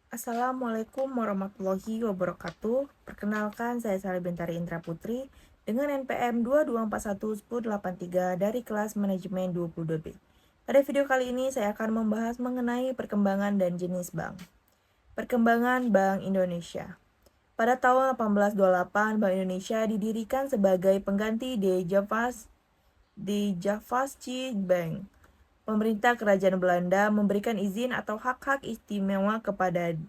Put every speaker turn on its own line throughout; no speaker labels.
Assalamualaikum warahmatullahi wabarakatuh. Perkenalkan, saya Sari Bintari Indra Putri dengan NPM 22411083 dari kelas Manajemen 22B. Pada video kali ini saya akan membahas mengenai perkembangan dan jenis bank. Perkembangan Bank Indonesia. Pada tahun 1828, Bank Indonesia didirikan sebagai pengganti Javasche Bank. Pemerintah Kerajaan Belanda memberikan izin atau hak-hak istimewa kepada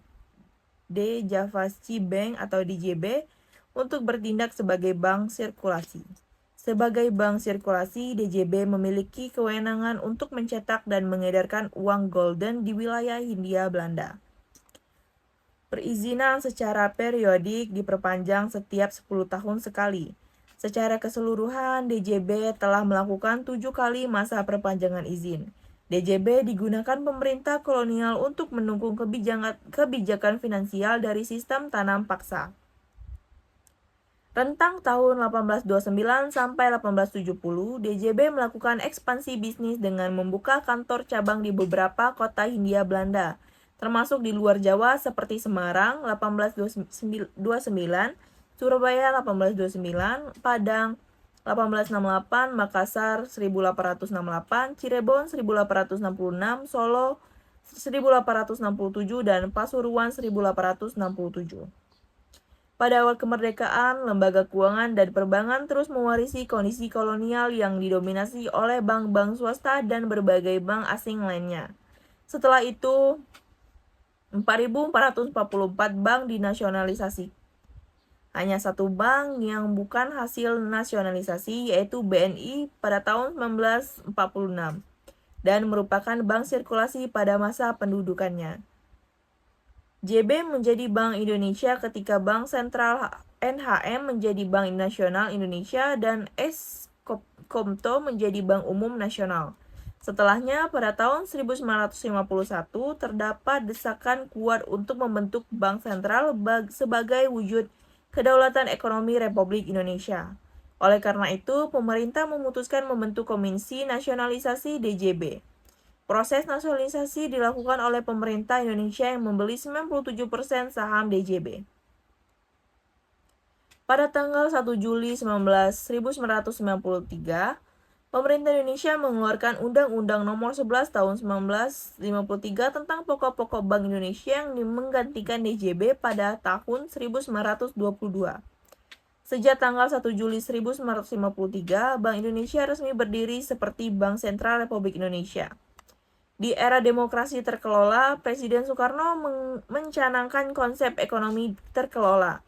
Javasche Bank atau DJB untuk bertindak sebagai bank sirkulasi. Sebagai bank sirkulasi, DJB memiliki kewenangan untuk mencetak dan mengedarkan uang golden di wilayah Hindia Belanda. Perizinan secara periodik diperpanjang setiap 10 tahun sekali. Secara keseluruhan, DJB telah melakukan 7 kali masa perpanjangan izin. DJB digunakan pemerintah kolonial untuk mendukung kebijakan finansial dari sistem tanam paksa. Rentang tahun 1829 sampai 1870, DJB melakukan ekspansi bisnis dengan membuka kantor cabang di beberapa kota Hindia Belanda, termasuk di luar Jawa seperti Semarang 1829, Surabaya 1829, Padang 1868, Makassar 1868, Cirebon 1866, Solo 1867, dan Pasuruan 1867. Pada awal kemerdekaan, lembaga keuangan dan perbankan terus mewarisi kondisi kolonial yang didominasi oleh bank-bank swasta dan berbagai bank asing lainnya. Setelah itu, 4.444 bank dinasionalisasi. Hanya satu bank yang bukan hasil nasionalisasi, yaitu BNI pada tahun 1946, dan merupakan bank sirkulasi pada masa pendudukannya. JB menjadi Bank Indonesia ketika Bank Sentral NHM menjadi Bank Nasional Indonesia dan Komto menjadi Bank Umum Nasional. Setelahnya, pada tahun 1951, terdapat desakan kuat untuk membentuk Bank Sentral sebagai wujud kedaulatan ekonomi Republik Indonesia. Oleh karena itu, pemerintah memutuskan membentuk Komisi Nasionalisasi DJB. Proses nasionalisasi dilakukan oleh pemerintah Indonesia yang membeli 97% saham DJB. Pada tanggal 1 Juli 1993, pemerintah Indonesia mengeluarkan Undang-Undang Nomor 11 Tahun 1953 tentang pokok-pokok Bank Indonesia yang menggantikan DJB pada tahun 1922. Sejak tanggal 1 Juli 1953, Bank Indonesia resmi berdiri seperti Bank Sentral Republik Indonesia. Di era demokrasi terkelola, Presiden Soekarno mencanangkan konsep ekonomi terkelola.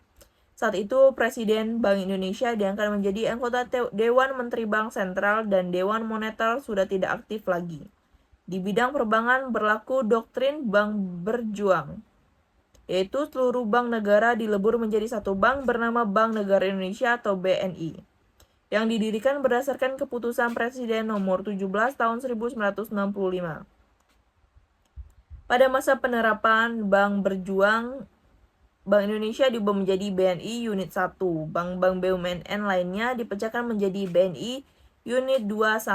Saat itu, Presiden Bank Indonesia diangkat menjadi anggota Dewan Menteri Bank Sentral dan Dewan Moneter sudah tidak aktif lagi. Di bidang perbankan berlaku doktrin Bank Berjuang, yaitu seluruh bank negara dilebur menjadi satu bank bernama Bank Negara Indonesia atau BNI, yang didirikan berdasarkan keputusan Presiden nomor 17 tahun 1965. Pada masa penerapan Bank Berjuang, Bank Indonesia diubah menjadi BNI Unit 1. Bank-bank BUMN lainnya dipecahkan menjadi BNI Unit 2-5.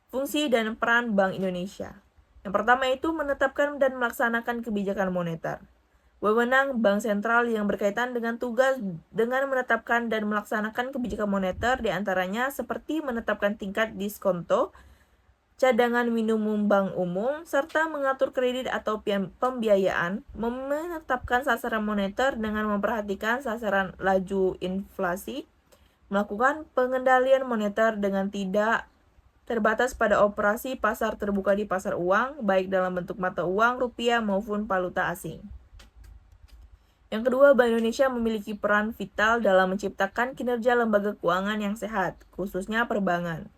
Fungsi dan peran Bank Indonesia. Yang pertama itu menetapkan dan melaksanakan kebijakan moneter. Wewenang Bank Sentral yang berkaitan dengan tugas dengan menetapkan dan melaksanakan kebijakan moneter diantaranya seperti menetapkan tingkat diskonto, cadangan minimum bank umum, serta mengatur kredit atau pembiayaan, menetapkan sasaran moneter dengan memperhatikan sasaran laju inflasi, melakukan pengendalian moneter dengan tidak terbatas pada operasi pasar terbuka di pasar uang, baik dalam bentuk mata uang, rupiah maupun valuta asing. Yang kedua, Bank Indonesia memiliki peran vital dalam menciptakan kinerja lembaga keuangan yang sehat, khususnya perbankan.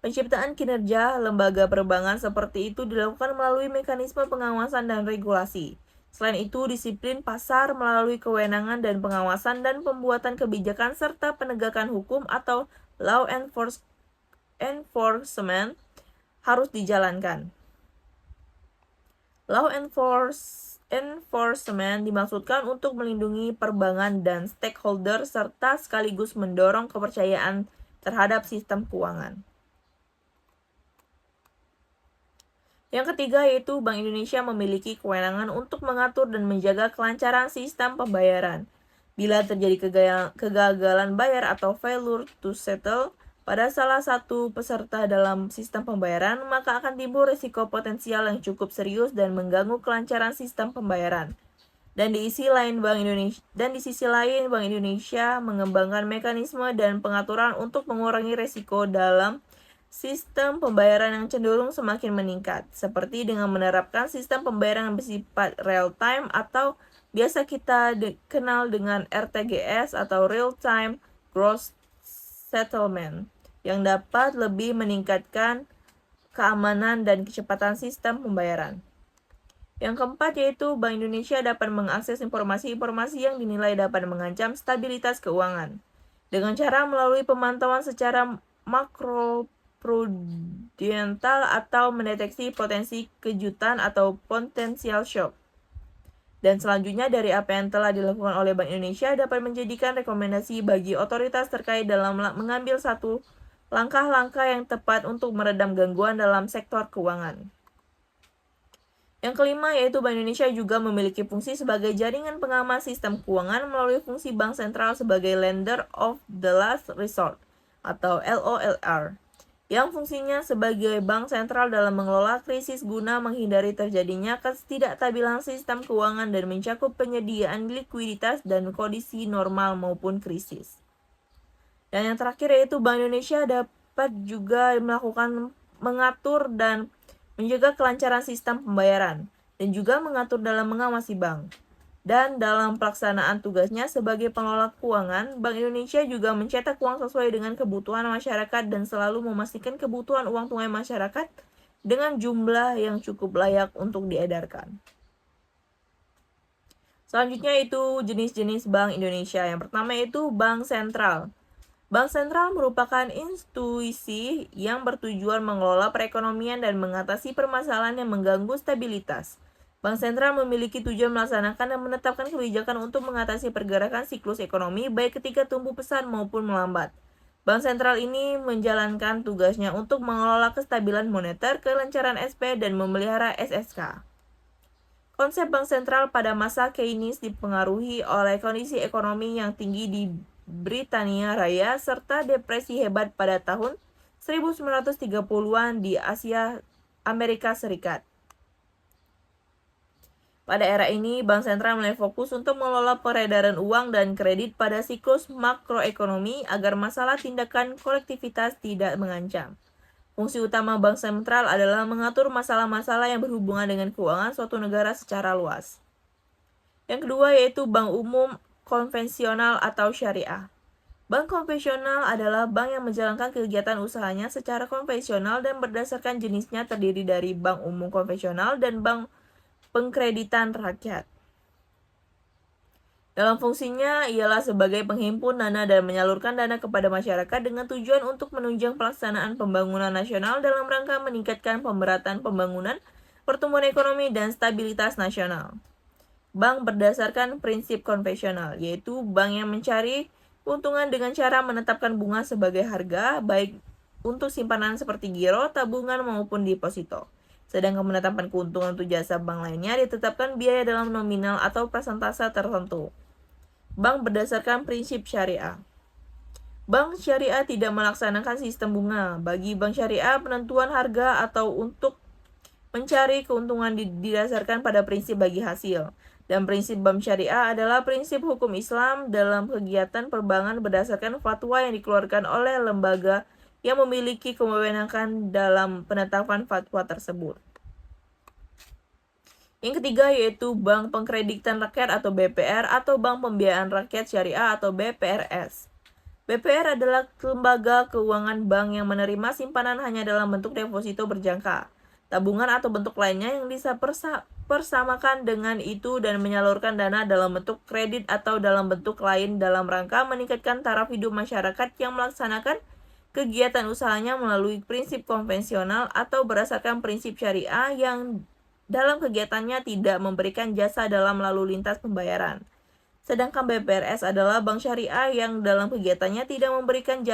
Penciptaan kinerja lembaga perbankan seperti itu dilakukan melalui mekanisme pengawasan dan regulasi. Selain itu, disiplin pasar melalui kewenangan dan pengawasan dan pembuatan kebijakan serta penegakan hukum atau law enforcement harus dijalankan. Law enforcement dimaksudkan untuk melindungi perbankan dan stakeholder serta sekaligus mendorong kepercayaan terhadap sistem keuangan. Yang ketiga yaitu Bank Indonesia memiliki kewenangan untuk mengatur dan menjaga kelancaran sistem pembayaran. Bila terjadi kegagalan bayar atau failure to settle pada salah satu peserta dalam sistem pembayaran, maka akan timbul risiko potensial yang cukup serius dan mengganggu kelancaran sistem pembayaran. Dan di sisi lain Bank Indonesia mengembangkan mekanisme dan pengaturan untuk mengurangi risiko dalam sistem pembayaran yang cenderung semakin meningkat, seperti dengan menerapkan sistem pembayaran yang bersifat real time atau biasa kita kenal dengan RTGS atau Real Time Gross Settlement, yang dapat lebih meningkatkan keamanan dan kecepatan sistem pembayaran. Yang keempat yaitu Bank Indonesia dapat mengakses informasi-informasi yang dinilai dapat mengancam stabilitas keuangan dengan cara melalui pemantauan secara makroprudensial atau mendeteksi potensi kejutan atau potensial shock. Dan selanjutnya dari apa yang telah dilakukan oleh Bank Indonesia dapat menjadikan rekomendasi bagi otoritas terkait dalam mengambil satu langkah-langkah yang tepat untuk meredam gangguan dalam sektor keuangan. Yang kelima yaitu Bank Indonesia juga memiliki fungsi sebagai jaringan pengaman sistem keuangan melalui fungsi Bank Sentral sebagai Lender of the Last Resort atau LOLR, yang fungsinya sebagai bank sentral dalam mengelola krisis guna menghindari terjadinya ketidakstabilan sistem keuangan dan mencakup penyediaan likuiditas dan kondisi normal maupun krisis. Dan yang terakhir yaitu Bank Indonesia dapat juga mengatur dan menjaga kelancaran sistem pembayaran, dan juga mengatur dalam mengawasi bank. Dan dalam pelaksanaan tugasnya sebagai pengelola keuangan, Bank Indonesia juga mencetak uang sesuai dengan kebutuhan masyarakat dan selalu memastikan kebutuhan uang tunai masyarakat dengan jumlah yang cukup layak untuk diedarkan. Selanjutnya itu jenis-jenis Bank Indonesia. Yang pertama itu Bank Sentral. Bank sentral merupakan institusi yang bertujuan mengelola perekonomian dan mengatasi permasalahan yang mengganggu stabilitas. Bank sentral memiliki tujuan melaksanakan dan menetapkan kebijakan untuk mengatasi pergerakan siklus ekonomi baik ketika tumbuh pesat maupun melambat. Bank sentral ini menjalankan tugasnya untuk mengelola kestabilan moneter, kelancaran SP, dan memelihara SSK. Konsep bank sentral pada masa Keynes dipengaruhi oleh kondisi ekonomi yang tinggi di Britania Raya serta depresi hebat pada tahun 1930-an di Asia Amerika Serikat. Pada era ini, bank sentral mulai fokus untuk mengelola peredaran uang dan kredit pada siklus makroekonomi agar masalah tindakan kolektivitas tidak mengancam. Fungsi utama bank sentral adalah mengatur masalah-masalah yang berhubungan dengan keuangan suatu negara secara luas. Yang kedua yaitu bank umum konvensional atau syariah. Bank konvensional adalah bank yang menjalankan kegiatan usahanya secara konvensional dan berdasarkan jenisnya terdiri dari bank umum konvensional dan bank pengkreditan rakyat. Dalam fungsinya ialah sebagai penghimpun dana dan menyalurkan dana kepada masyarakat dengan tujuan untuk menunjang pelaksanaan pembangunan nasional dalam rangka meningkatkan pemerataan pembangunan, pertumbuhan ekonomi, dan stabilitas nasional. Bank berdasarkan prinsip konvensional, yaitu bank yang mencari keuntungan dengan cara menetapkan bunga sebagai harga, baik untuk simpanan seperti giro, tabungan, maupun deposito. Sedangkan menetapkan keuntungan untuk jasa bank lainnya ditetapkan biaya dalam nominal atau persentase tertentu. Bank berdasarkan prinsip syariah. Bank syariah tidak melaksanakan sistem bunga. Bagi bank syariah, penentuan harga atau untuk mencari keuntungan didasarkan pada prinsip bagi hasil. Dan prinsip bank syariah adalah prinsip hukum Islam dalam kegiatan perbankan berdasarkan fatwa yang dikeluarkan oleh lembaga yang memiliki kewenangan dalam penetapan fatwa tersebut. Yang ketiga yaitu Bank Pengkreditan Rakyat atau BPR atau Bank Pembiayaan Rakyat Syariah atau BPRS. BPR adalah lembaga keuangan bank yang menerima simpanan hanya dalam bentuk deposito berjangka, tabungan atau bentuk lainnya yang bisa persamakan dengan itu dan menyalurkan dana dalam bentuk kredit atau dalam bentuk lain dalam rangka meningkatkan taraf hidup masyarakat yang melaksanakan kegiatan usahanya melalui prinsip konvensional atau berdasarkan prinsip syariah yang dalam kegiatannya tidak memberikan jasa dalam lalu lintas pembayaran. Sedangkan BPRS adalah bank syariah yang dalam kegiatannya tidak memberikan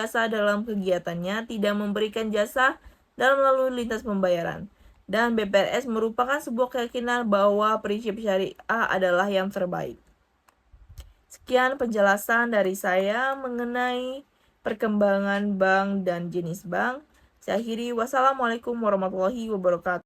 jasa dalam lalu lintas pembayaran. dan BPRS merupakan sebuah keyakinan bahwa prinsip syariah adalah yang terbaik. Sekian penjelasan dari saya mengenai perkembangan bank dan jenis bank. Saya akhiri, wassalamualaikum warahmatullahi wabarakatuh.